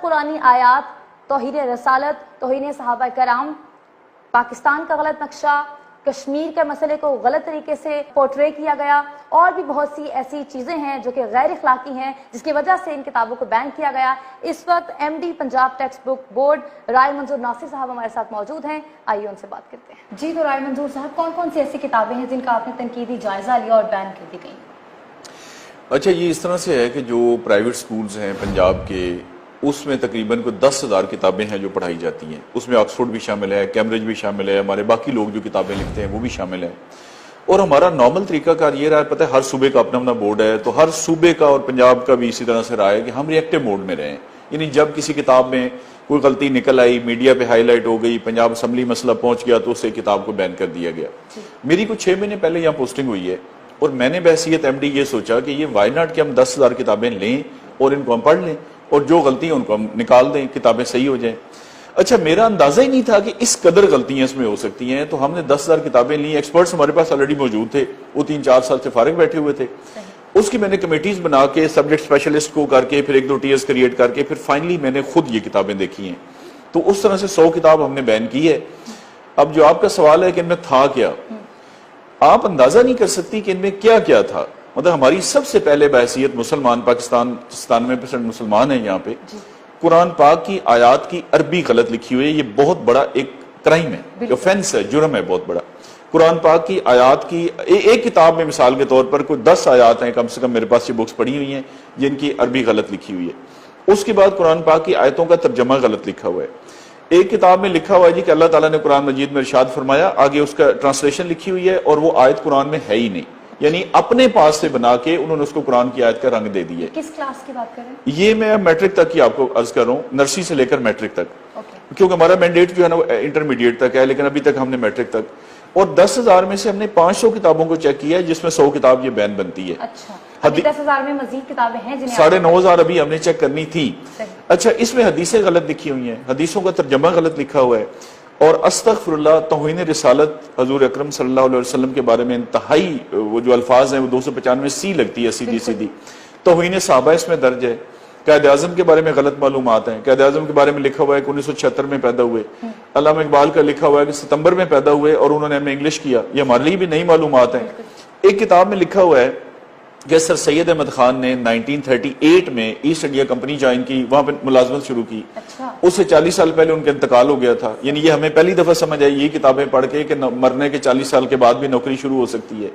قرآنی آیات، توہین رسالت، توہین صحابہ کرام، پاکستان کا غلط نقشہ، کشمیر کے مسئلے کو غلط طریقے سے پورٹرے کیا گیا، اور بھی بہت سی ایسی چیزیں ہیں جو کہ غیر اخلاقی ہیں جس کی وجہ سے ان کتابوں کو بین کیا گیا۔ اس وقت M D Punjab textbook board Rai Manzoor Nasir sahib ہمارے ساتھ موجود ہیں، آئیے ان سے بات کرتے ہیں۔ جی، تو رائے منظور صاحب، کون کون سی ایسی کتابیں ہیں جن کا آپ نے تنقیدی جائزہ لیا اور بین کر دی گئی؟ اچھا، یہ اس طرح سے ہے کہ جو پرائیویٹ سکولز ہیں پنجاب کے، اس میں تقریباً کوئی 10,000 کتابیں ہیں جو پڑھائی جاتی ہیں۔ اس میں آکسفورڈ بھی شامل ہے، کیمبرج بھی شامل ہے، ہمارے باقی لوگ جو کتابیں لکھتے ہیں وہ بھی شامل ہیں۔ اور ہمارا نارمل طریقہ کار یہ رہا ہے، پتہ ہے ہر صوبے کا اپنا اپنا بورڈ ہے، تو ہر صوبے کا اور پنجاب کا بھی اسی طرح سے رہا ہے کہ ہم ری ایکٹیو موڈ میں رہیں، یعنی جب کسی کتاب میں کوئی غلطی نکل آئی، میڈیا پہ ہائی لائٹ ہو گئی، پنجاب اسمبلی مسئلہ پہنچ گیا، تو اسے کتاب کو بین کر دیا گیا۔ میری کچھ 6 مہینے پہلے یہاں پوسٹنگ ہوئی ہے، اور میں نے بحیثیت ایم ڈی یہ سوچا کہ یہ وائی ناٹ کہ ہم 10,000 کتابیں لیں اور ان کو ہم پڑھ لیں، اور جو غلطی ہیں ان کو ہم نکال دیں، کتابیں صحیح ہو جائیں۔ اچھا، میرا اندازہ ہی نہیں تھا کہ اس قدر غلطیاں اس میں ہو سکتی ہیں، تو ہم نے 10,000 کتابیں لیں، ایکسپرٹس ہمارے پاس آلریڈی موجود تھے، وہ 3-4 سال سے فارغ بیٹھے ہوئے تھے۔ اس کی میں نے کمیٹیز بنا کے سبجیکٹ اسپیشلسٹ کو کر کے، پھر 1-2 ٹیئرز کریٹ کر کے، پھر فائنلی میں نے خود یہ کتابیں دیکھی ہیں۔ تو اس طرح سے 100 کتاب ہم نے بین کی ہے۔ اب جو آپ کا سوال ہے کہ ان میں تھا کیا، آپ اندازہ نہیں کر سکتی کہ ان میں کیا کیا تھا۔ مطلب ہماری سب سے پہلے بحیثیت مسلمان، پاکستان 97% مسلمان ہیں یہاں پہ، قرآن پاک کی آیات کی عربی غلط لکھی ہوئی ہے۔ یہ بہت بڑا ایک کرائم ہے، اوفینس ہے، جرم ہے بہت بڑا۔ قرآن پاک کی آیات کی ایک کتاب میں مثال کے طور پر کوئی 10 آیات ہیں کم سے کم، میرے پاس یہ بکس پڑھی ہوئی ہیں جن کی عربی غلط لکھی ہوئی ہے۔ اس کے بعد قرآن پاک کی آیتوں کا ترجمہ غلط لکھا ہوا ہے۔ ایک کتاب میں لکھا ہوا ہے جی کہ اللہ تعالیٰ نے قرآن مجید میں ارشاد فرمایا، آگے اس کا ٹرانسلیشن لکھی ہوئی ہے اور وہ آیت قرآن میں ہے ہی نہیں، یعنی اپنے پاس سے بنا کے انہوں نے اس کو قرآن کی آیت کا رنگ دے دی ہے۔ کس کلاس کی بات کر رہے ہیں؟ یہ میں میٹرک تک کی آپ کو عرض کر رہا ہوں، نرسری سے لے کر میٹرک تک، کیونکہ ہمارا مینڈیٹ جو ہے نا وہ انٹرمیڈیٹ تک ہے، لیکن ابھی تک ہم نے میٹرک تک، اور 10,000 میں سے ہم نے 500 کتابوں کو چیک کیا ہے جس میں 100 کتاب یہ بین بنتی ہے۔ اچھا، ابھی 10,000 میں مزید کتابیں ہیں جنہیں 9,500 ابھی ہم نے چیک کرنی تھی۔ اچھا، اس میں حدیثیں غلط لکھی ہوئی ہیں، حدیثوں کا ترجمہ غلط لکھا ہوا ہے، اور استغفر اللہ، توہین رسالت حضور اکرم صلی اللہ علیہ وسلم کے بارے میں انتہائی وہ جو الفاظ ہیں وہ 295 لگتی ہے سیدھی سیدھی۔ توہین صحابہ اس میں درج ہے۔ قائد اعظم کے بارے میں غلط معلومات ہیں۔ قائد اعظم کے بارے میں لکھا ہوا ہے کہ 1976 میں پیدا ہوئے، علامہ اقبال کا لکھا ہوا ہے کہ ستمبر میں پیدا ہوئے اور انہوں نے ہمیں انگلش کیا، یہ ہمارے لیے بھی نئی معلومات ہیں۔ ایک کتاب میں لکھا ہوا ہے کہ سر سید احمد خان نے 1938 میں ایسٹ انڈیا کمپنی جوائن کی، وہاں پہ ملازمت شروع کی، اس سے 40 سال پہلے ان کا انتقال ہو گیا تھا۔ یعنی یہ ہمیں پہلی دفعہ سمجھ آئی یہ کتابیں پڑھ کے کہ مرنے کے 40 سال کے بعد بھی نوکری شروع ہو سکتی ہے۔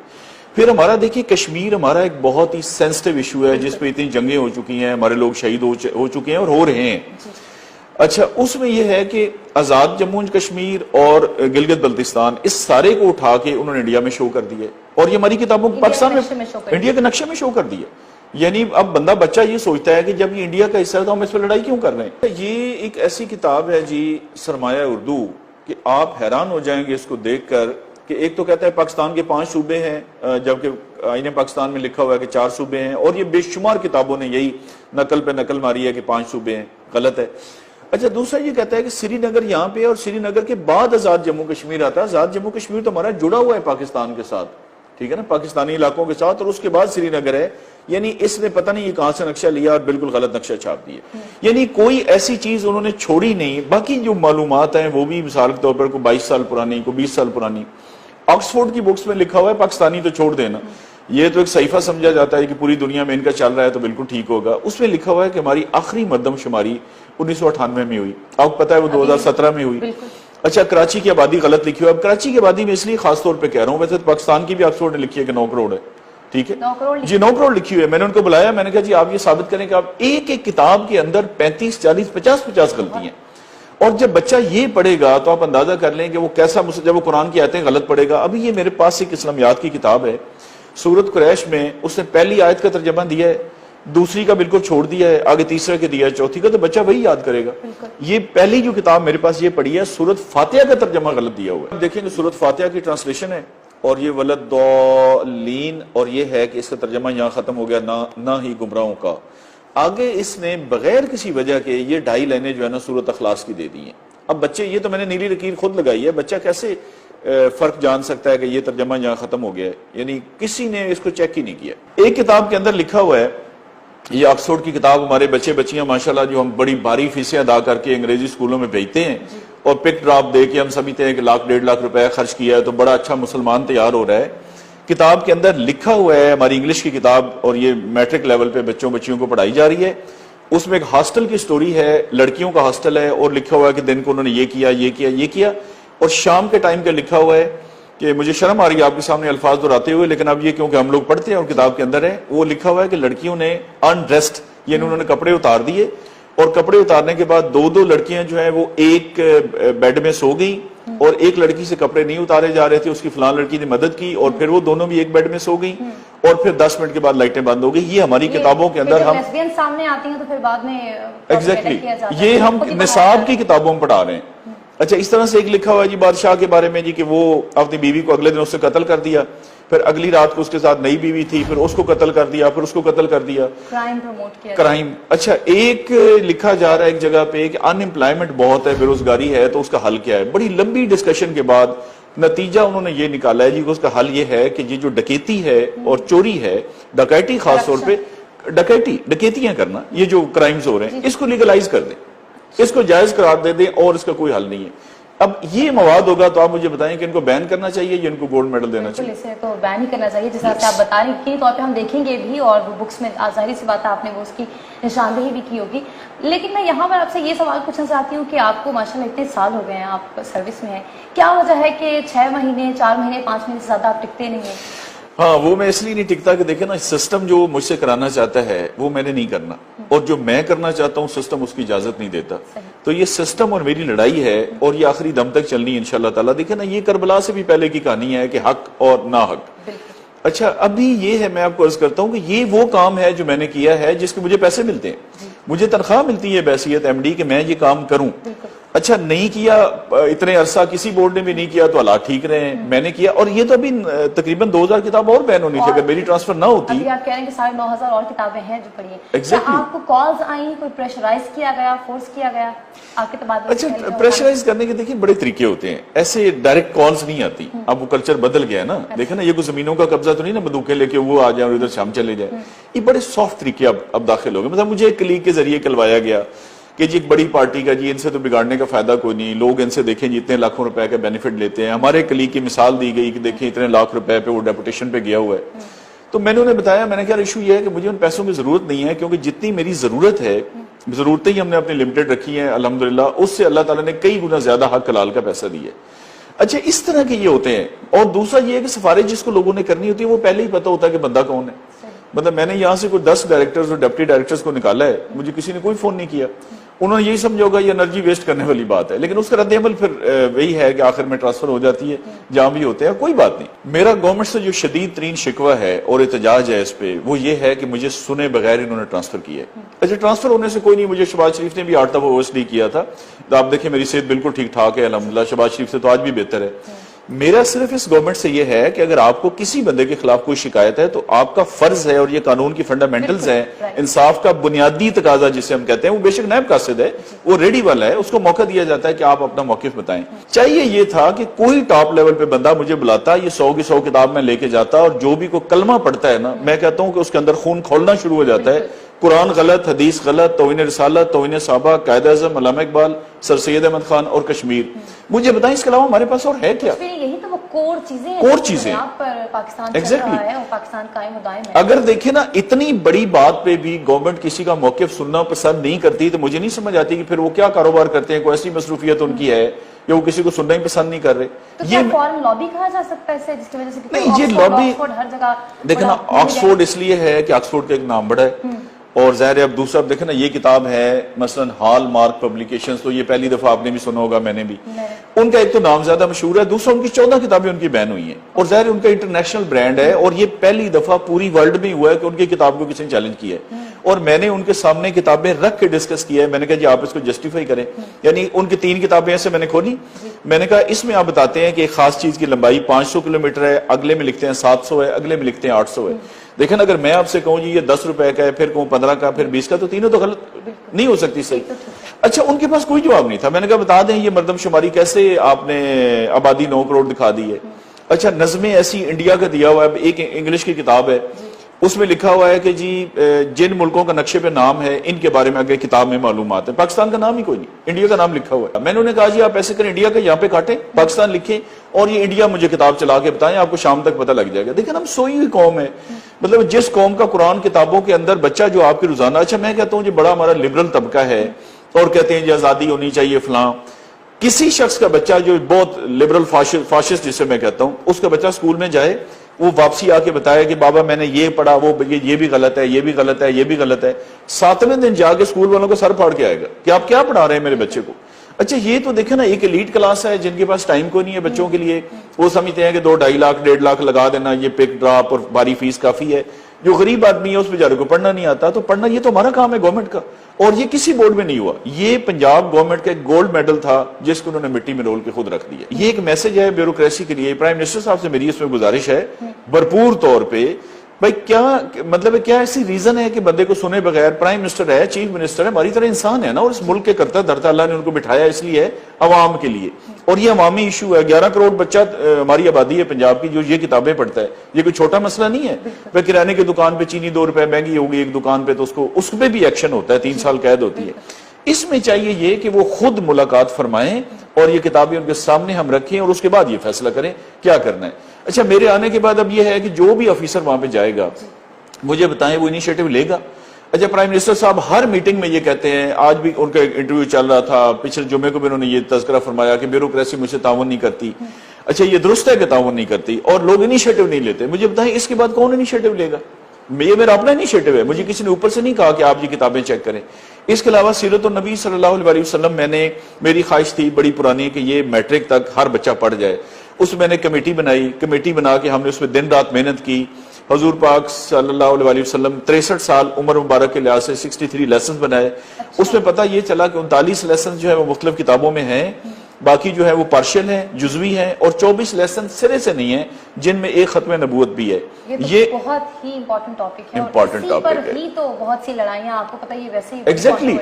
پھر ہمارا دیکھیے کشمیر ہمارا ایک بہت ہی سینسٹیو ایشو ہے جس پہ اتنی جنگیں ہو چکی ہیں، ہمارے لوگ شہید ہو چکے ہیں اور ہو رہے ہیں۔ اچھا، اس میں یہ ہے کہ آزاد جموں کشمیر اور گلگت بلتستان اس سارے کو اٹھا کے انہوں نے انڈیا میں شو کر دیے، اور یہ ہماری کتابوں کو پاکستان میں انڈیا کے نقشے میں شو کر دیا۔ یعنی اب بچہ یہ سوچتا ہے کہ جب یہ انڈیا کا حصہ ہے تو ہم اس پہ لڑائی کیوں کر رہے ہیں۔ یہ ایک ایسی کتاب ہے جی، سرمایہ اردو، کہ آپ حیران ہو جائیں گے اس کو دیکھ کر، کہ ایک تو کہتا ہے پاکستان کے 5 صوبے ہیں، جبکہ آئین پاکستان میں لکھا ہوا ہے کہ 4 صوبے ہیں، اور یہ بے شمار کتابوں نے یہی نقل پہ نقل ماری ہے کہ 5 صوبے ہیں، غلط ہے۔ اچھا، دوسرا یہ کہتا ہے کہ سری نگر یہاں پہ، اور سری نگر کے بعد آزاد جموں کشمیر آتا ہے۔ آزاد جموں کشمیر تو ہمارا جڑا ہوا ہے پاکستان کے ساتھ، ٹھیک ہے نا، پاکستانی علاقوں کے ساتھ، اور اس کے بعد سری نگر ہے۔ یعنی اس نے پتہ نہیں یہ کہاں سے نقشہ لیا اور بالکل غلط نقشہ چھاپ دیا۔ یعنی کوئی ایسی چیز انہوں نے چھوڑی نہیں۔ باقی جو معلومات ہیں وہ بھی مثال کے طور پر کوئی 22 سال پرانی، کوئی 20 سال پرانی۔ آکسفورڈ کی بکس میں لکھا ہوا ہے پاکستانی تو چھوڑ دینا، یہ تو ایک صحیفہ سمجھا جاتا ہے کہ پوری دنیا میں ان کا چل رہا ہے تو بالکل ٹھیک ہوگا۔ اس میں لکھا ہوا ہے کہ ہماری آخری مردم شماری 1998 میں ہوئی، آپ کو پتہ ہے وہ 2017 میں ہوئی۔ اچھا، کراچی کی آبادی غلط لکھی ہوئی ہے۔ اب کراچی کی آبادی میں اس لیے خاص طور پہ کہہ رہا ہوں، ویسے پاکستان کی بھی آکسفورڈ نے لکھی ہے کہ 9 کروڑ ہے، ٹھیک ہے جی، 9 کروڑ لکھی ہوئی ہے۔ میں نے ان کو بلایا، میں نے کہا جی آپ یہ ثابت کریں کہ آپ ایک کتاب کے اندر 35 40 50 غلطی ہیں، اور جب بچہ یہ پڑھے گا تو آپ اندازہ کر لیں کہ وہ کیسا، جب وہ قرآن کی آیتیں غلط پڑھے گا۔ ابھی یہ میرے پاس ایک اسلامیات کی کتاب ہے، سورۃ قریش میں اس نے پہلی آیت کا ترجمہ دیا ہے، دوسری کا بالکل چھوڑ دیا ہے، آگے تیسرے کے دیا ہے، چوتھی کا، تو بچہ وہی یاد کرے گا۔ یہ پہلی جو کتاب میرے پاس یہ پڑھی ہے، سورۃ فاتحہ کا ترجمہ غلط دیا ہوا ہے۔ دیکھیں کہ سورۃ فاتحہ کی ٹرانسلیشن ہے، اور یہ ولدالضالین، اور یہ ہے کہ اس کا ترجمہ یہاں ختم ہو گیا، نہ ہی گمراہوں کا۔ آگے اس نے بغیر کسی وجہ کے یہ 2.5 لائنیں جو ہے نا سورۃ اخلاص کی دے دی ہیں۔ اب بچے، یہ تو میں نے نیلی لکیر خود لگائی ہے، بچہ کیسے فرق جان سکتا ہے کہ یہ ترجمہ یہاں ختم ہو گیا ہے؟ یعنی کسی نے اس کو چیک ہی نہیں کیا۔ ایک کتاب کے اندر لکھا ہوا ہے یہ آکسفورڈ کی کتاب ہمارے بچے بچیاں ماشاءاللہ جو ہم بڑی بھاری فیسیں ادا کر کے انگریزی اسکولوں میں بھیجتے ہیں اور پک ڈراپ دے کے ہم سمجھتے ہیں کہ 1,00,000-1.5 روپے خرچ کیا ہے تو بڑا اچھا مسلمان تیار ہو رہا ہے. کتاب کے اندر لکھا ہوا ہے، ہماری انگلش کی کتاب اور یہ میٹرک لیول پہ بچیوں کو پڑھائی جا رہی ہے. اس میں ایک ہاسٹل کی سٹوری ہے، لڑکیوں کا ہاسٹل ہے اور لکھا ہوا ہے کہ دن کو انہوں نے یہ کیا اور شام کے ٹائم کا لکھا ہوا ہے کہ مجھے شرم آ رہی ہے آپ کے سامنے الفاظ دہراتے ہوئے، لیکن اب یہ کیونکہ ہم لوگ پڑھتے ہیں اور کتاب کے اندر ہے، وہ لکھا ہوا ہے کہ لڑکیوں نے انڈریسڈ یعنی انہوں نے کپڑے اتار دیے اور کپڑے اتارنے کے بعد دو لڑکیاں جو ہیں وہ ایک بیڈ میں سو گئیں اور ایک لڑکی سے کپڑے نہیں اتارے جا رہے تھے، اس کی فلان لڑکی نے مدد کی اور پھر وہ دونوں بھی ایک بیڈ میں سو گئیں اور پھر 10 منٹ کے بعد لائٹیں بند ہو گئی. یہ ہماری کتابوں کے اندر ہم سامنے آتی ہیں تو پھر بعد میں ایگزیکٹلی یہ ہم نصاب کی کتابوں میں پڑھا رہے ہیں. اچھا اس طرح سے ایک لکھا ہوا ہے جی بادشاہ کے بارے میں جی کہ وہ اپنی بیوی کو اگلے دن اس سے قتل کر دیا، پھر اگلی رات کو اس کے ساتھ نئی بیوی تھی، پھر اس کو قتل کر دیا، پھر اس کو قتل کر دیا، کرائم پروموٹ کیا کرائم. اچھا ایک لکھا جا رہا ہے ایک جگہ پہ کہ ان امپلائمنٹ بہت ہے، بے روزگاری ہے، تو اس کا حل کیا ہے. بڑی لمبی ڈسکشن کے بعد نتیجہ انہوں نے یہ نکالا ہے جی کہ اس کا حل یہ ہے کہ یہ جو ڈکیتی ہے اور چوری ہے، ڈکیتی خاص طور پہ ڈکیتیاں کرنا، یہ جو کرائمز ہو رہے ہیں اس کو لیگلائز کر دیں، اس کو جائز قرار دے دیں اور اس کا کوئی حل نہیں ہے. اب یہ مواد ہوگا تو آپ مجھے بتائیں کہ ان کو بین کرنا چاہیے یا ان کو گولڈ میڈل دینا چاہیے؟ اسے تو بین ہی کرنا چاہیے جس طرح سے آپ بتا رہی ہیں، طور پہ ہم دیکھیں گے بھی اور بکس میں ظاہری سی بات ہے آپ نے وہ اس کی نشاندہی بھی کی ہوگی. لیکن میں یہاں پر آپ سے یہ سوال پوچھنا چاہتی ہوں کہ آپ کو ماشاءاللہ اتنے سال ہو گئے ہیں، آپ سروس میں ہیں، کیا وجہ ہے کہ 6 مہینے 4 مہینے 5 مہینے سے زیادہ آپ ٹکتے نہیں ہیں؟ ہاں وہ میں اس لیے نہیں ٹکتا کہ دیکھیں نا سسٹم جو مجھ سے کرانا چاہتا ہے وہ میں نے نہیں کرنا اور جو میں کرنا چاہتا ہوں سسٹم اس کی اجازت نہیں دیتا. تو یہ سسٹم اور میری لڑائی ہے اور یہ آخری دم تک چلنی ہے انشاءاللہ تعالیٰ. دیکھیں نا یہ کربلا سے بھی پہلے کی کہانی ہے کہ حق اور ناحق. اچھا ابھی یہ ہے میں آپ کو عرض کرتا ہوں کہ یہ وہ کام ہے جو میں نے کیا ہے جس کے مجھے پیسے ملتے ہیں، مجھے تنخواہ ملتی ہے بحیثیت ایم ڈی کہ میں یہ کام کروں. اچھا نہیں کیا اتنے عرصہ کسی بورڈ نے بھی نہیں کیا تو حالات ٹھیک رہے ہیں، میں نے کیا. اور یہ تو ابھی تقریباً 2000 کتاب اور بین ہونی تھی اگر میری ٹرانسفر نہ ہوتی. ابھی آپ کہہ رہے ہیں کہ 9,500 اور کتابیں ہیں جو پڑھی ہیں. کیا آپ کو کالز آئیں، کوئی پریشرائز کیا گیا، فورس کیا گیا آپ کے تبادلے؟ اچھا پریشرائز کرنے کے دیکھیں بڑے طریقے ہوتے ہیں، ایسے ڈائریکٹ کالز نہیں آتی. اب وہ کلچر بدل گیا ہے نا، دیکھیں نا یہ کوئی زمینوں کا قبضہ تو نہیں نا بندوقیں لے کے وہ آ جائیں اور ادھر شام چلے جائیں. یہ بڑے سافٹ طریقے اب داخل ہو گئے. مطلب مجھے ایک کلیگ کے ذریعے کلوایا گیا کہ جی ایک بڑی پارٹی کا جی ان سے تو بگاڑنے کا فائدہ کوئی نہیں، لوگ ان سے دیکھیں جی اتنے لاکھوں روپے کا بینیفٹ لیتے ہیں. ہمارے کلیگ کی مثال دی گئی کہ دیکھیں اتنے لاکھ روپے پہ وہ ڈیپوٹیشن پہ گیا ہوا ہے. تو میں نے انہیں بتایا، میں نے کہا ایشو یہ ہے کہ مجھے ان پیسوں کی ضرورت نہیں ہے کیونکہ جتنی میری ضرورت ہے، ضرورتیں ہی ہم نے اپنی لمیٹڈ رکھی ہیں الحمدللہ، اس سے اللہ تعالیٰ نے کئی گنا زیادہ حق حلال کا پیسہ دیا ہے. اچھا اس طرح کے یہ ہوتے ہیں. اور دوسرا یہ ہے کہ سفارش جس کو لوگوں نے کرنی ہوتی ہے وہ پہلے ہی پتہ ہوتا ہے کہ بندہ کون ہے. مطلب میں نے یہاں سے کوئی 10 ڈائریکٹرز اور ڈپٹی ڈائریکٹرز کو نکالا ہے، مجھے کسی نے کوئی فون نہیں کیا. انہوں نے یہی سمجھا ہوگا یہ انرجی ویسٹ کرنے والی بات ہے، لیکن اس کا رد عمل پھر وہی ہے کہ آخر میں ٹرانسفر ہو جاتی ہے جہاں بھی ہوتے ہیں. کوئی بات نہیں. میرا گورنمنٹ سے جو شدید ترین شکوہ ہے اور احتجاج ہے اس پہ وہ یہ ہے کہ مجھے سنے بغیر انہوں نے ٹرانسفر کیا ہے. اچھا ٹرانسفر ہونے سے کوئی نہیں، مجھے شہباز شریف نے بھی 8 دفعہ OSD کیا تھا. تو آپ دیکھیں میری صحت بالکل ٹھیک ٹھاک ہے الحمدللہ، شہباز شریف سے تو آج بھی بہتر ہے. میرا صرف اس گورنمنٹ سے یہ ہے کہ اگر آپ کو کسی بندے کے خلاف کوئی شکایت ہے تو آپ کا فرض ہے، اور یہ قانون کی فنڈامنٹلز ہیں، انصاف کا بنیادی تقاضا جسے ہم کہتے ہیں، وہ بے شک نائب قاصد ہے، وہ ریڈی والا ہے، اس کو موقع دیا جاتا ہے کہ آپ اپنا موقف بتائیں. چاہیے یہ تھا کہ کوئی ٹاپ لیول پہ بندہ مجھے بلاتا، یہ 100 کی 100 کتاب میں لے کے جاتا اور جو بھی کوئی کلمہ پڑھتا ہے نا، میں کہتا ہوں کہ اس کے اندر خون کھولنا شروع ہو جاتا ہے. قرآن غلط، حدیث غلط، توہین رسالت، توہین صحابہ، قائد اعظم علامہ اقبال، سر سید احمد خان اور کشمیر. مجھے بتائیں اس کے علاوہ ہمارے پاس اور ہے کیا؟ یہی تو وہ کور چیزیں ہیں، کور چیزیں پاکستان چل رہا ہے اور پاکستان قائم و دائم ہے. اگر دیکھیں نا اتنی بڑی بات پہ بھی گورنمنٹ کسی کا موقف سننا پسند نہیں کرتی تو مجھے نہیں سمجھ آتی کہ پھر وہ کیا کاروبار کرتے ہیں. کوئی ایسی مصروفیت ان کی ہے یا وہ کسی کو سننا ہی پسند نہیں کر رہے. یہ فورن لابی کہا جا سکتا ہے جس کی وجہ سے نہیں، یہ لابی ہر جگہ دیکھیں نا آکسفورڈ اس لیے ہے کہ آکسفورڈ کا ایک نام بڑا ہے اور ظاہر ہے. اب دوسرا دیکھیں نا یہ کتاب ہے مثلا ہال مارک پبلیکیشنز، تو یہ پہلی دفعہ آپ نے بھی سنا ہوگا، میں نے بھی. ان کا ایک تو نام زیادہ مشہور ہے، دوسرا ان کی 14 کتابیں ان کی بین ہوئی ہیں اور ظاہر ان کا انٹرنیشنل برانڈ ہے اور یہ پہلی دفعہ پوری ورلڈ میں ہوا ہے کہ ان کی کتاب کو کسی نے چیلنج کیا ہے. اور میں نے ان کے سامنے کتابیں رکھ کے ڈسکس کیا ہے. میں نے کہا جی آپ اس کو جسٹیفائی کریں. یعنی ان کی 3 کتابیں ایسے میں نے کھولی، میں نے کہا اس میں آپ بتاتے ہیں کہ ایک خاص چیز کی لمبائی 500 کلومیٹر ہے، اگلے میں لکھتے ہیں 700 ہے، اگلے میں لکھتے ہیں 800 ہے. دیکھیں اگر میں آپ سے کہوں جی یہ 10 روپے کا ہے، پھر کہوں 15 کا، پھر 20 کا، تو تینوں تو غلط نہیں ہو سکتی صحیح. اچھا ان کے پاس کوئی جواب نہیں تھا. میں نے کہا بتا دیں یہ مردم شماری کیسے آپ نے آبادی 9 کروڑ دکھا دی ہے. اچھا نظمیں ایسی انڈیا کا دیا ہوا ہے، ایک انگلش کی کتاب ہے اس میں لکھا ہوا ہے کہ جی جن ملکوں کا نقشے پہ نام ہے ان کے بارے میں آگے کتاب میں معلومات ہیں. پاکستان کا نام ہی کوئی نہیں, انڈیا کا نام لکھا ہوا ہے. میں نے انہیں کہا جی آپ ایسے کریں, انڈیا کا یہاں پہ کاٹیں, پاکستان لکھیں اور یہ انڈیا مجھے کتاب چلا کے بتائیں, آپ کو شام تک پتہ لگ جائے گا. دیکھیں ہم سوئی ہوئی قوم ہے, مطلب جس قوم کا قرآن کتابوں کے اندر بچہ جو آپ کی روزانہ, اچھا میں کہتا ہوں جی بڑا ہمارا لبرل طبقہ ہے اور کہتے ہیں جی آزادی ہونی چاہیے فلاں. کسی شخص کا بچہ جو بہت لبرل فاشسٹ جسے میں کہتا ہوں, اس کا بچہ اسکول میں جائے, وہ واپسی آ کے بتایا کہ بابا میں نے یہ پڑھا, وہ یہ بھی غلط ہے, یہ بھی غلط ہے, یہ بھی غلط ہے. 7ویں دن جا کے اسکول والوں کو سر پھاڑ کے آئے گا کہ آپ کیا پڑھا رہے ہیں میرے بچے کو. اچھا یہ تو دیکھیں نا, ایک ایلیٹ کلاس ہے جن کے پاس ٹائم کو نہیں ہے بچوں کے لیے, وہ سمجھتے ہیں کہ 2-2.5 لاکھ 1.5 لاکھ لگا دینا, یہ پک ڈراپ اور باری فیس کافی ہے. جو غریب آدمی ہے اس بیچارے کو پڑھنا نہیں آتا, تو پڑھنا یہ تو ہمارا کام ہے گورنمنٹ کا, اور یہ کسی بورڈ میں نہیں ہوا. یہ پنجاب گورنمنٹ کا ایک گولڈ میڈل تھا جس کو انہوں نے مٹی میں رول کے خود رکھ دیا. یہ ایک میسج ہے بیوروکریسی کے لیے. پرائم منسٹر صاحب سے میری اس میں گزارش ہے بھرپور طور پہ, بھائی کیا مطلب ہے, کیا ایسی ریزن ہے کہ بندے کو سنے بغیر, پرائم منسٹر ہے, چیف منسٹر ہے, ہماری طرح انسان ہے نا, اور اس ملک کے کرتا دھرتا اللہ نے ان کو بٹھایا اس لیے ہے عوام کے لیے, اور یہ عوامی ایشو ہے. 11 کروڑ بچہ ہماری آبادی ہے پنجاب کی جو یہ کتابیں پڑھتا ہے, یہ کوئی چھوٹا مسئلہ نہیں ہے. پھر کرانے کی دکان پہ چینی 2 روپے مہنگی ہوگی ایک دکان پہ, تو اس پہ بھی ایکشن ہوتا ہے, 3 سال قید ہوتی ہے. اس میں چاہیے یہ کہ وہ خود ملاقات فرمائیں اور یہ کتابیں ان کے سامنے ہم رکھیں, اور اس کے بعد یہ فیصلہ کریں کیا کرنا ہے. اچھا میرے آنے کے بعد اب یہ ہے کہ جو بھی آفیسر وہاں پہ جائے گا مجھے بتائیں وہ انیشیٹو لے گا. اچھا پرائم منسٹر صاحب ہر میٹنگ میں یہ کہتے ہیں, آج بھی ان کا انٹرویو چل رہا تھا, پچھلے جمعے کو بھی انہوں نے یہ تذکرہ فرمایا کہ بیوروکریسی مجھ سے تعاون نہیں کرتی. اچھا یہ درست ہے کہ تعاون نہیں کرتی اور لوگ انیشیٹو نہیں لیتے. مجھے بتائیں اس کے بعد کون انیشیٹو لے گا؟ یہ میرا اپنا انیشیٹو ہے, مجھے کسی نے اوپر سے نہیں کہا کہ آپ یہ کتابیں چیک کریں. اس کے علاوہ سیرت النبی صلی اللہ علیہ وسلم, میری خواہش تھی بڑی پرانی کہ یہ میٹرک تک ہر بچہ پڑھ جائے. اس میں نے کمیٹی بنائی, کمیٹی بنا کے ہم نے اس میں دن رات محنت کی. حضور پاک صلی اللہ علیہ وسلم 63 سال عمر مبارک کے لحاظ سے 63 لیسنز بنائے. اس میں پتہ یہ چلا کہ 39 لیسنز جو ہے وہ مختلف کتابوں میں ہیں, باقی جو ہے وہ پارشل ہیں, جزوی ہیں, اور 24 لیسن سرے سے نہیں ہیں جن میں ایک ختم نبوت بھی ہے. یہ بہت ہی امپورٹنٹ ٹاپک ہے, امپورٹنٹ ٹاپک ہے. ہی تو بہت سی لڑائیاں آپ کو پتہ یہ ویسے ہی ایگزیکٹلی.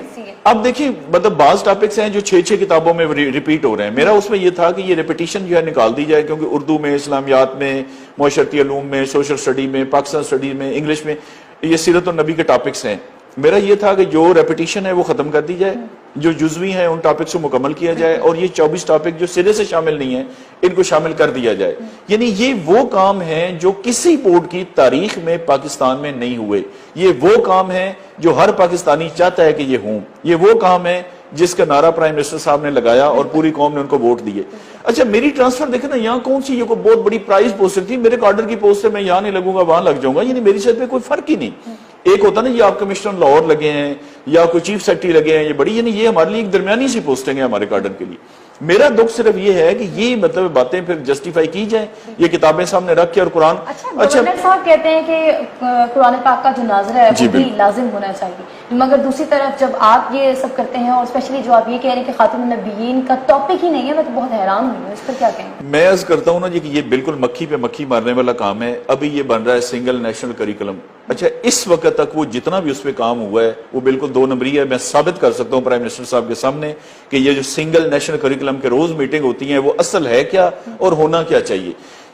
اب دیکھیں مطلب بعض ٹاپکس ہیں جو 6 کتابوں میں ریپیٹ ہو رہے ہیں. میرا اس میں یہ تھا کہ یہ ریپیٹیشن جو ہے نکال دی جائے, کیونکہ اردو میں, اسلامیات میں, معاشرتی علوم میں, سوشل سٹڈی میں, پاکستان سٹڈی میں, انگلش میں یہ سیرت النبی کے ٹاپکس ہیں. میرا یہ تھا کہ جو ریپیٹیشن ہے وہ ختم کر دی جائے, جو جزوی ہیں ان ٹاپکس کو مکمل کیا جائے, اور یہ 24 ٹاپک جو سرے سے شامل نہیں ہیں ان کو شامل کر دیا جائے. یعنی یہ وہ کام ہیں جو کسی بورڈ کی تاریخ میں پاکستان میں نہیں ہوئے. یہ وہ کام ہیں جو ہر پاکستانی چاہتا ہے کہ یہ ہوں. یہ وہ کام ہے جس کا نعرہ پرائم منسٹر صاحب نے لگایا اور پوری قوم نے ان کو ووٹ دیے. اچھا میری ٹرانسفر دیکھیں نا, یہاں کون سی یہ کوئی بہت بڑی پرائز پوسٹ تھی, میرے کارڈر کی پوسٹ سے میں یہاں نہیں لگوں گا وہاں لگ جاؤں گا, یعنی میری صحت پہ کوئی فرق ہی نہیں. ایک ہوتا نا یہ آپ کمشنر لاہور لگے ہیں یا کوئی چیف سیکرٹری لگے ہیں, یہ بڑی, یعنی یہ ہمارے لیے ایک درمیانی سی پوسٹنگ ہے ہمارے کارڈر کے لیے. میرا دکھ صرف یہ ہے کہ یہ مطلب باتیں پھر جسٹیفائی کی جائیں, یہ کتابیں سامنے رکھ کے اور قرآن. اچھا گورنر صاحب کہتے ہیں کہ قرآن پاک کا جو ناظرہ ہے وہ بھی لازم ہونا چاہیے, مگر دوسری طرف جب آپ یہ سب کرتے ہیں, اور اسپیشلی جو آپ یہ کہہ رہے ہیں کہ خاتم النبیین کا ٹاپک ہی نہیں ہے, میں تو بہت حیران ہوں, اس پر کیا کہیں؟ میں عرض کرتا ہوں نا جی کہ یہ بالکل مکھی پہ مکھی مارنے والا کام ہے. ابھی یہ بن رہا ہے سنگل نیشنل کریکولم. اچھا اس وقت تک وہ جتنا بھی اس پہ کام ہوا ہے وہ بالکل 2 نمبری ہے. میں ثابت کر سکتا ہوں پرائم منسٹر صاحب کے سامنے کہ یہ جو سنگل نیشنل کریکولم کے روز میٹنگ ہوتی ہیں وہ اصل ہے کیا اور ہونا کیا چاہیے.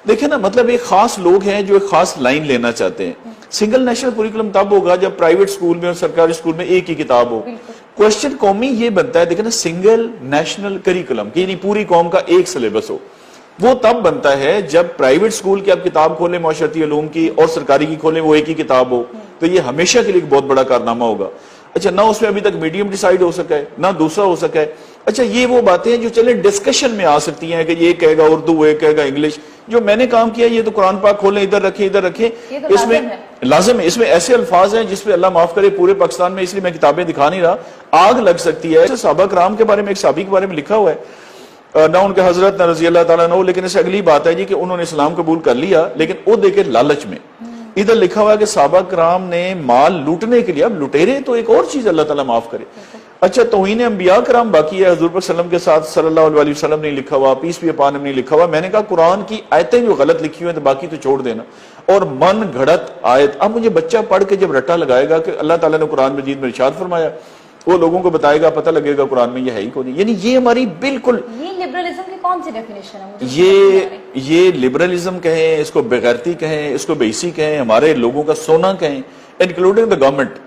دیکھیں نا مطلب ایک خاص لوگ ہیں جو ایک خاص لائن لینا چاہتے ہیں. سنگل نیشنل کریکولم تب ہوگا جب پرائیویٹ سکول میں اور سرکاری سکول میں ایک ہی کتاب ہو. کوشچن قومی یہ بنتا ہے, دیکھیں نا سنگل نیشنل کریکولم یعنی پوری قوم کا ایک سلیبس ہو. وہ تب بنتا ہے جب پرائیویٹ سکول کی آپ کتاب کھولیں معاشرتی علوم کی اور سرکاری کی کھولیں وہ ایک ہی کتاب ہو, تو یہ ہمیشہ کے لیے ایک بہت بڑا کارنامہ ہوگا. اچھا نہ اس میں ابھی تک میڈیم ڈیسائیڈ ہو سکا ہے نہ دوسرا ہو سکا ہے. اچھا یہ وہ باتیں ہیں جو چلے ڈسکشن میں آ سکتی ہیں کہ یہ کہے گا اردو, یہ کہے گا انگلش. جو میں نے کام کیا یہ تو قرآن پاک کھولیں, ادھر رکھیں ادھر رکھیں, اس میں لازم ہے. اس میں ایسے الفاظ ہیں جس پہ اللہ معاف کرے پورے پاکستان میں, اس لیے میں کتابیں دکھا نہیں رہا, آگ لگ سکتی ہے. صحابہ کرام کے بارے میں, ایک صحابی کے بارے میں لکھا ہوا ہے, نہ ان کے حضرت نہ رضی اللہ تعالیٰ عنہ, لیکن اس سے اگلی بات ہے جی کہ انہوں نے اسلام قبول کر لیا لیکن وہ دیکھے لالچ میں. ادھر لکھا ہوا ہے کہ صحابہ کرام نے مال لوٹنے کے لیے, اب لٹیرے تو ایک اور چیز, اللہ تعالیٰ معاف کرے. اچھا توہین انبیاء کرام باقی ہے, حضور پر وسلم کے ساتھ صلی اللہ علیہ وسلم نہیں لکھا ہوا, پیس بھی اپان نہیں لکھا ہوا. میں نے کہا قرآن کی آیتیں جو غلط لکھی ہوئی ہیں تو باقی تو چھوڑ دینا, اور من گھڑت آیت. اب مجھے بچہ پڑھ کے جب رٹا لگائے گا کہ اللہ تعالیٰ نے قرآن مجید میں ارشاد فرمایا, وہ لوگوں کو بتائے گا, پتہ لگے گا قرآن میں یہ ہے ہی کو نہیں. یعنی یہ ہماری بالکل یہ لبرلزم کی کون کون سی ڈیفینیشن ہے؟ یہ لبرلزم کہیں، اس کو بغیرتی کہیں، اس کو بیسی کہیں، ہمارے لوگوں کا سونا کہیں، انکلوڈنگ دا گورنمنٹ.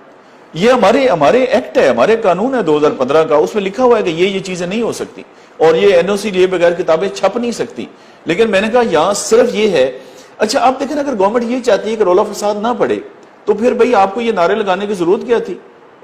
یہ ہمارے ایکٹ ہے، ہمارے قانون ہے 2015 کا، اس میں لکھا ہوا ہے کہ یہ چیزیں نہیں ہو سکتی اور یہ این او سی لیے بغیر کتابیں چھپ نہیں سکتی. لیکن میں نے کہا یہاں صرف یہ ہے. اچھا آپ دیکھیں اگر گورنمنٹ یہ چاہتی ہے کہ رولہ فساد نہ پڑے تو پھر بھئی آپ کو یہ نعرے لگانے کی ضرورت کیا تھی؟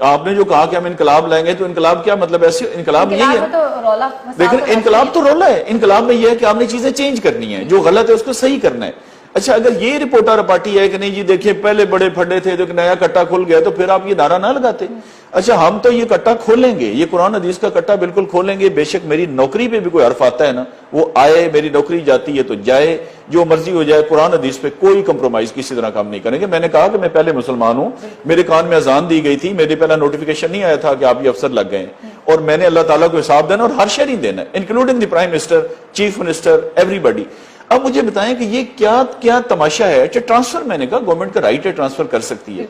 آپ نے جو کہا کہ ہم انقلاب لائیں گے، تو انقلاب کیا مطلب؟ ایسے انقلاب یہی ہے. لیکن انقلاب تو رولہ ہے. انقلاب میں یہ ہے کہ آپ نے چیزیں چینج کرنی ہیں، جو غلط ہے اس کو صحیح کرنا ہے. اچھا اگر یہ رپورٹر رپاٹی ہے کہ نہیں جی دیکھیں پہلے بڑے پھڈے تھے تو ایک نیا کٹا کھل گیا، تو پھر آپ یہ نعرہ نہ لگاتے. اچھا ہم تو یہ کٹا کھولیں گے، یہ قرآن حدیث کا کٹا بالکل کھولیں گے. بے شک میری نوکری پہ بھی کوئی حرف آتا ہے نا، وہ آئے، میری نوکری جاتی ہے تو جائے، جو مرضی ہو جائے. قرآن حدیث پہ کوئی کمپرومائز کسی طرح کام نہیں کریں گے. میں نے کہا کہ میں پہلے مسلمان ہوں، میرے کان میں اذان دی گئی تھی، میرے پہلا نوٹیفیکیشن نہیں آیا تھا کہ آپ یہ افسر لگ گئے ہیں، اور میں نے اللہ تعالیٰ کو حساب دینا اور ہر شہری دینا، including the prime minister, chief minister, everybody. اب مجھے بتائیں کہ یہ کیا تماشا ہے؟ اچھا ٹرانسفر میں نے کہا گورنمنٹ کا رائٹ ہے، ٹرانسفر کر سکتی ہے،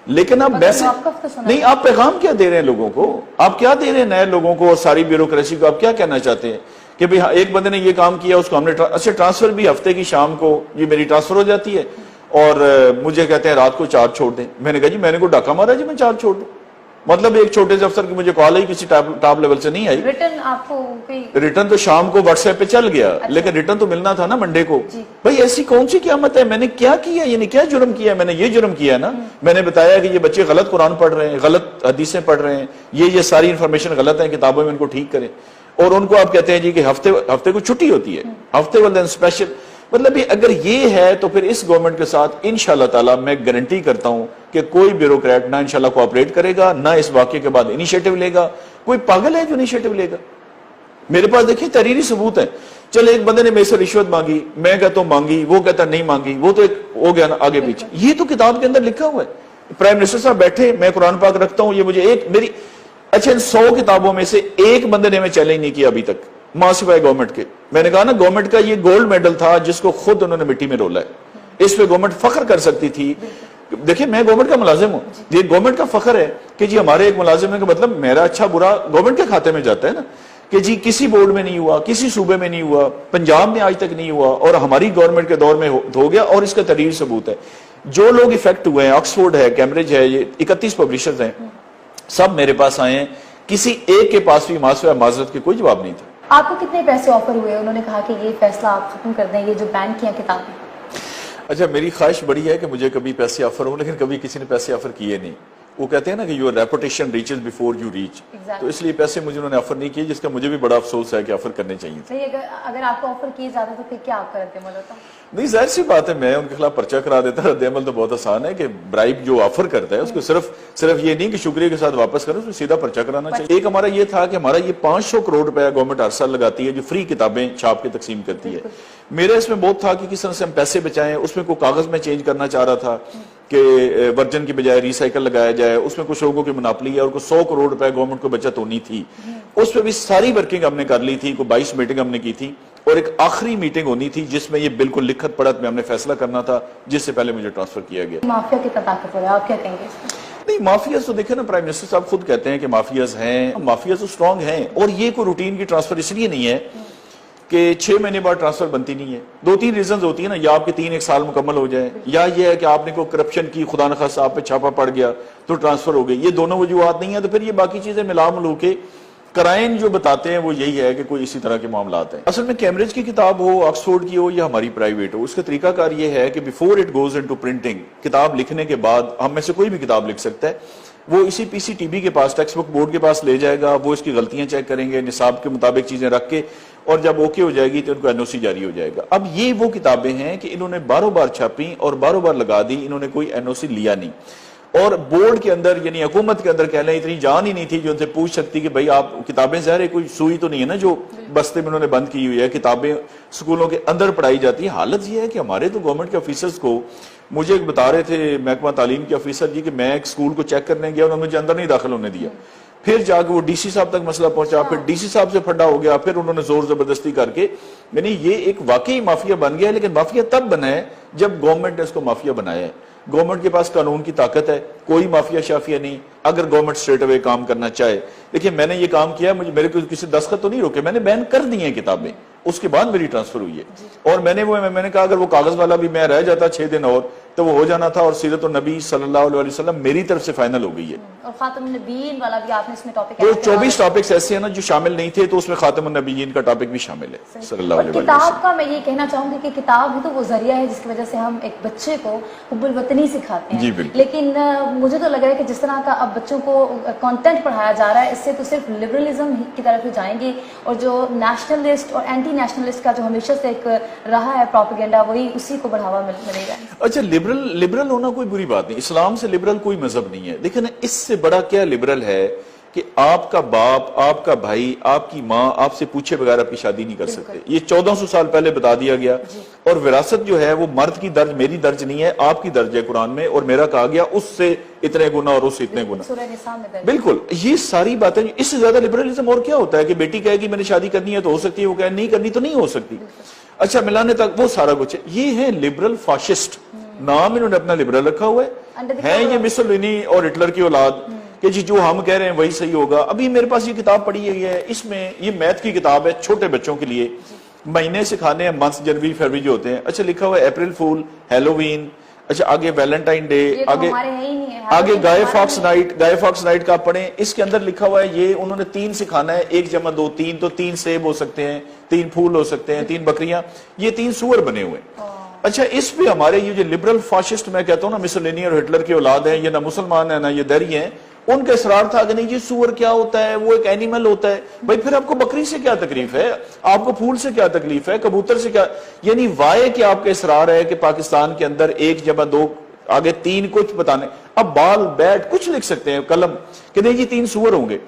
لیکن آپ میسج نہیں، آپ پیغام کیا دے رہے ہیں لوگوں کو؟ آپ کیا دے رہے ہیں نئے لوگوں کو اور ساری بیوروکریسی کو؟ آپ کیا کہنا چاہتے ہیں کہ بھئی ایک بندے نے یہ کام کیا، اس کو ہم نے اچھا ٹرانسفر بھی ہفتے کی شام کو یہ میری ٹرانسفر ہو جاتی ہے اور مجھے کہتے ہیں رات کو چارج چھوڑ دیں. میں نے کہا جی میں نے کوئی ڈاکہ مارا جی میں چارج چھوڑ دوں؟ مطلب ایک چھوٹے سے افسر کی مجھے کال آئی، کسی ٹاپ لیول سے نہیں آئی. ریٹرن تو شام کو واٹس ایپ پہ چل گیا، لیکن ریٹرن تو ملنا تھا نا منڈے کو. بھئی ایسی کون سی قیامت ہے؟ میں نے کیا کیا؟ یعنی کیا جرم کیا؟ میں نے یہ جرم کیا ہے نا. میں نے بتایا کہ یہ بچے غلط قرآن پڑھ رہے ہیں، غلط حدیثیں پڑھ رہے ہیں، یہ ساری انفارمیشن غلط ہے، کتابوں میں ان کو ٹھیک کریں. اور ان کو آپ کہتے ہیں جی کہ ہفتے کو چھٹی ہوتی ہے، ہفتے والے دن اسپیشل. مطلب اگر یہ ہے تو پھر اس گورنمنٹ کے ساتھ انشاءاللہ تعالی میں گارنٹی کرتا ہوں کہ کوئی بیوروکریٹ نہ انشاءاللہ کوآپریٹ کرے گا، نہ اس واقعے کے بعد انیشیٹو لے گا. کوئی پاگل ہے جو انیشیٹو لے گا؟ میرے پاس دیکھیں تحریری ثبوت ہے. چلے ایک بندے نے میرے سے رشوت مانگی، میں کہتا ہوں مانگی، وہ کہتا نہیں مانگی، وہ تو ایک ہو گیا نا آگے پیچھے. یہ تو کتاب کے اندر لکھا ہوا ہے. پرائم منسٹر صاحب بیٹھے، میں قرآن پاک رکھتا ہوں، یہ مجھے میری اچھا ان 100 کتابوں میں سے ایک بندے نے ہمیں چیلنج نہیں کیا ابھی تک، ماں سوائے گورنمنٹ کے. میں نے کہا نا گورنمنٹ کا یہ گولڈ میڈل تھا جس کو خود انہوں نے مٹی میں رولا ہے. اس پہ گورنمنٹ فخر کر سکتی تھی. دیکھیں میں گورنمنٹ کا ملازم ہوں، یہ گورنمنٹ کا فخر ہے کہ جی ہمارے ایک ملازم ہے، کہ مطلب میرا اچھا برا گورنمنٹ کے کھاتے میں جاتا ہے نا، کہ جی کسی بورڈ میں نہیں ہوا، کسی صوبے میں نہیں ہوا، پنجاب میں آج تک نہیں ہوا، اور ہماری گورنمنٹ کے دور میں ہو گیا. اور اس کا تحریری ثبوت ہے. جو لوگ افیکٹ ہوئے ہیں، آکسفورڈ ہے، کیمبرج ہے، یہ 31 پبلشرز ہیں، سب میرے پاس آئے ہیں. کسی ایک کے پاس بھی معذرت کے کوئی جواب نہیں تھا. آپ کو کتنے پیسے آفر ہوئے؟ انہوں نے کہا کہ یہ فیصلہ آپ ختم کر دیں، یہ جو بین کیا کتابیں. اچھا میری خواہش بڑی ہے کہ مجھے کبھی پیسے آفر ہوں، لیکن کبھی کسی نے پیسے آفر کیے نہیں. وہ کہتے ہیں نا کہ your reputation reaches before you reach, تو اس لیے پیسے مجھے انہوں نے آفر نہیں کیے، جس کا مجھے بھی بڑا افسوس ہے کہ آفر کرنے چاہیے تھے. اگر آپ کو آفر کیے جاتے تو پھر کیا آپ کا رد عمل ہوتا؟ نہیں ظاہر سی بات ہے میں ان کے خلاف پرچہ کرا دیتا. رد عمل تو بہت آسان ہے کہ برائب جو آفر کرتا ہے اس کو صرف یہ نہیں کہ شکریہ کے ساتھ واپس کریں، اس کو سیدھا پرچہ کرانا چاہیے. ایک ہمارا یہ تھا کہ ہمارا یہ 500 کروڑ روپیہ گورنمنٹ ہر سال لگاتی ہے جو فری کتابیں چھاپ کے تقسیم کرتی ہے. میرا اس میں بہت تھا کہ کس طرح سے ہم پیسے بچائیں. اس میں کوئی کاغذ میں چینج کرنا چاہ رہا تھا کہ ورجن کی بجائے ریسائیکل لگایا جائے. اس میں کچھ لوگوں کی مناپلی ہے اور کوئی 100 کروڑ روپے گورنمنٹ کو بچت ہونی تھی. اس پہ بھی ساری ورکنگ ہم نے کر لی تھی. کوئی 22 میٹنگ ہم نے کی تھی اور ایک آخری میٹنگ ہونی تھی جس میں یہ بالکل لکھت پڑھت میں ہم نے فیصلہ کرنا تھا، جس سے پہلے مجھے ٹرانسفر کیا گیا. مافیا کتنا طاقتور ہے، آپ کیا کہیں گے اس میں؟ نہیں مافیاز تو دیکھیں نا، پرائم منسٹر صاحب خود کہتے ہیں کہ مافیاز ہیں، مافیاز تو سٹرونگ ہیں. اور یہ کوئی روٹین کی ٹرانسفر اس لیے نہیں ہے کہ 6 مہینے بعد ٹرانسفر بنتی نہیں ہے. 2-3 ریزنز ہوتی ہیں نا، یا آپ کے 3 سال مکمل ہو جائے، یا یہ ہے کہ آپ نے کوئی کرپشن کی، خدا نخواستہ آپ پہ چھاپا پڑ گیا تو ٹرانسفر ہو گئی. یہ دونوں وجوہات نہیں ہیں تو پھر یہ باقی چیزیں ملا ملو کے کرائن جو بتاتے ہیں وہ یہی ہے کہ کوئی اسی طرح کے معاملات ہیں. اصل میں کیمبرج کی کتاب ہو، آکسفورڈ کی ہو یا ہماری پرائیویٹ ہو، اس کا طریقہ کار یہ ہے کہ before it goes into printing, کتاب لکھنے کے بعد ہم میں سے کوئی بھی کتاب لکھ سکتا ہے. وہ اسی پی سی ٹی بی کے پاس، ٹیکسٹ بک بورڈ کے پاس لے جائے گا، وہ اس کی غلطیاں چیک کریں گے، نصاب کے مطابق چیزیں رکھ کے، اور جب اوکے ہو جائے گی تو ان کو این او سی جاری ہو جائے گا. اب یہ وہ کتابیں ہیں کہ انہوں نے باروں بار چھاپی اور باروں بار لگا دی، انہوں نے کوئی این او سی لیا نہیں. اور بورڈ کے اندر یعنی حکومت کے اندر کہہ لیں اتنی جان ہی نہیں تھی جو ان سے پوچھ سکتی کہ بھئی آپ کتابیں، ظاہر ہے کوئی سوئی تو نہیں ہے نا جو بستے میں انہوں نے بند کی ہوئی ہے، کتابیں سکولوں کے اندر پڑھائی جاتی ہیں. حالت یہ ہے کہ ہمارے تو گورنمنٹ کے آفیسرز کو، مجھے ایک بتا رہے تھے محکمہ تعلیم کے آفیسر جی کہ میں ایک سکول کو چیک کرنے گیا، انہوں نے مجھے اندر نہیں داخل ہونے دیا. پھر جا کے وہ ڈی سی صاحب تک مسئلہ پہنچا، پھر ڈی سی صاحب سے پھڈا ہو گیا، پھر انہوں نے زور زبردستی کر کے، یعنی یہ ایک واقعی مافیا بن گیا ہے. لیکن مافیا تب بنا ہے جب گورنمنٹ نے اس کو مافیا بنایا ہے. گورنمنٹ کے پاس قانون کی طاقت ہے، کوئی مافیا شافیا نہیں. اگر گورنمنٹ اسٹریٹ اوے کام کرنا چاہے، دیکھیں میں نے یہ کام کیا، میرے کو کسی دستخط تو نہیں روکے، میں نے بین کر دی ہیں کتابیں. اس کے بعد میری ٹرانسفر ہوئی ہے، اور میں نے کہا اگر وہ کاغذ والا بھی میں رہ جاتا 6 دن اور تو وہ ہو جانا تھا، اور سیرت النبی صلی اللہ علیہ وسلم میری طرف سے فائنل ہو گئی ہے۔ اور خاتم النبیین والا بھی آپ نے اس میں ٹاپک وہ 24 ٹاپکس ایسے ہیں نا جو شامل نہیں تھے، تو اس میں خاتم النبیین کا ٹاپک بھی شامل ہے صلی اللہ علیہ وسلم۔ کتاب کا میں یہ کہنا چاہوں گی کہ کتاب ہی تو وہ ذریعہ ہے جس کی وجہ سے ہم ایک بچے کو حب الوطنی سکھاتے ہیں، جی بالکل۔ لیکن مجھے تو لگ رہا ہے کہ جس طرح کا اب بچوں کو کانٹینٹ پڑھایا جا رہا ہے، اس سے تو صرف لبرلزم کی طرف ہی جائیں گے، اور جو نیشنلسٹ اور اینٹی نیشنلسٹ کا جو ہمیشہ سے ایک رہا ہے پروپیگنڈا، وہی اسی کو بڑھاوا ملے گا۔ اچھا، لبرل ہونا کوئی بری بات نہیں، اسلام سے لبرل کوئی مذہب نہیں ہے، دیکھیں نا اس سے بڑا کیا لبرل ہے کہ آپ کا باپ، آپ کا بھائی، آپ کی ماں آپ سے پوچھے بغیر آپ کی شادی نہیں کر سکتے، یہ 1400 سال پہلے بتا دیا گیا، اور وراثت جو ہے وہ مرد کی درج میری درج نہیں ہے، آپ کی درج ہے قرآن میں، اور میرا کہا گیا اس سے اتنے گنا اور اس سے اتنے گنا، سورہ نساء میں درج۔ بالکل۔ یہ ساری باتیں، اس سے زیادہ لبرلزم اور کیا ہوتا ہے کہ بیٹی کہے کہ میں نے شادی کرنی ہے تو ہو سکتی ہے، وہ کہے نہیں کرنی تو نہیں ہو سکتی، اچھا ملانے تک وہ سارا کچھ ہے۔ یہ ہے لبرل فاشسٹ، نام انہوں نے اپنا لبرل رکھا ہوا ہے یہ مسولینی اور ہٹلر کی اولاد کہ جی جو ہم کہہ رہے ہیں وہی صحیح ہوگا۔ ابھی میرے پاس یہ کتاب پڑھی ہوئی ہے، اس میں یہ میتھ کی کتاب ہے چھوٹے بچوں کے لیے، مہینے سکھانے ہیں، منتھ جنوری فروری جو ہوتے ہیں، اچھا لکھا ہوا ہے اپریل فول، ہیلووین، اچھا آگے ویلنٹائن ڈے، آگے گائے فاکس نائٹ کا پڑھیں، اس کے اندر لکھا ہوا ہے یہ انہوں نے 3 سکھانا ہے، 1 جمع 2 3، تو 3 سیب ہو سکتے ہیں، 3 پھول ہو سکتے ہیں، 3 بکریاں، یہ 3 سور بنے ہوئے ہیں۔ اچھا اس پہ ہمارے یہ جو لبرل فاشسٹ میں کہتا ہوں نا مسولینی اور ہٹلر کی اولاد ہیں، یہ نہ مسلمان ہیں نہ یہ دری ہیں، ان کا اصرار تھا کہ نہیں یہ سور کیا ہوتا ہے، وہ ایک اینیمل ہوتا ہے، بھائی پھر آپ کو بکری سے کیا تکلیف ہے، آپ کو پھول سے کیا تکلیف ہے، کبوتر سے کیا، یعنی وائے کہ آپ کا اصرار ہے کہ پاکستان کے اندر 1 جمع 2 آگے 3 کچھ بتانے، اب بال بیٹ کچھ لکھ سکتے ہیں قلم کہ نہیں جی 3 سور ہوں گے۔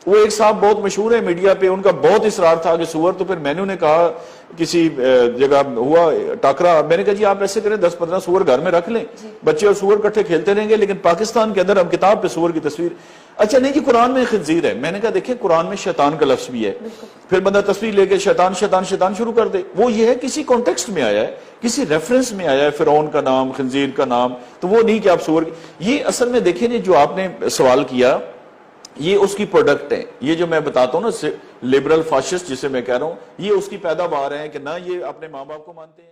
وہ ایک صاحب بہت مشہور ہے میڈیا پہ، ان کا بہت اصرار تھا کہ سور، تو پھر میں نے کہا کسی جگہ ہوا ٹاکرا، میں نے کہا جی آپ ایسے کریں 10-15 سور گھر میں رکھ لیں، بچے اور سور کٹھے کھیلتے رہیں گے، لیکن پاکستان کے اندر ہم کتاب پہ سور کی تصویر، اچھا نہیں جی قرآن میں خنزیر ہے، میں نے کہا دیکھیں قرآن میں شیطان کا لفظ بھی ہے، پھر بندہ تصویر لے کے شیطان شیطان شیطان شروع کر دے، وہ یہ ہے کسی کانٹیکسٹ میں آیا ہے، کسی ریفرنس میں آیا ہے، فرعون کا نام، خنزیر کا نام، تو وہ نہیں کہ آپ سور، یہ اصل میں دیکھیں جی جو آپ نے سوال کیا یہ اس کی پروڈکٹ ہے، یہ جو میں بتاتا ہوں نا لبرل فاشسٹ جسے میں کہہ رہا ہوں، یہ اس کی پیداوار ہے کہ نہ یہ اپنے ماں باپ کو مانتے ہیں۔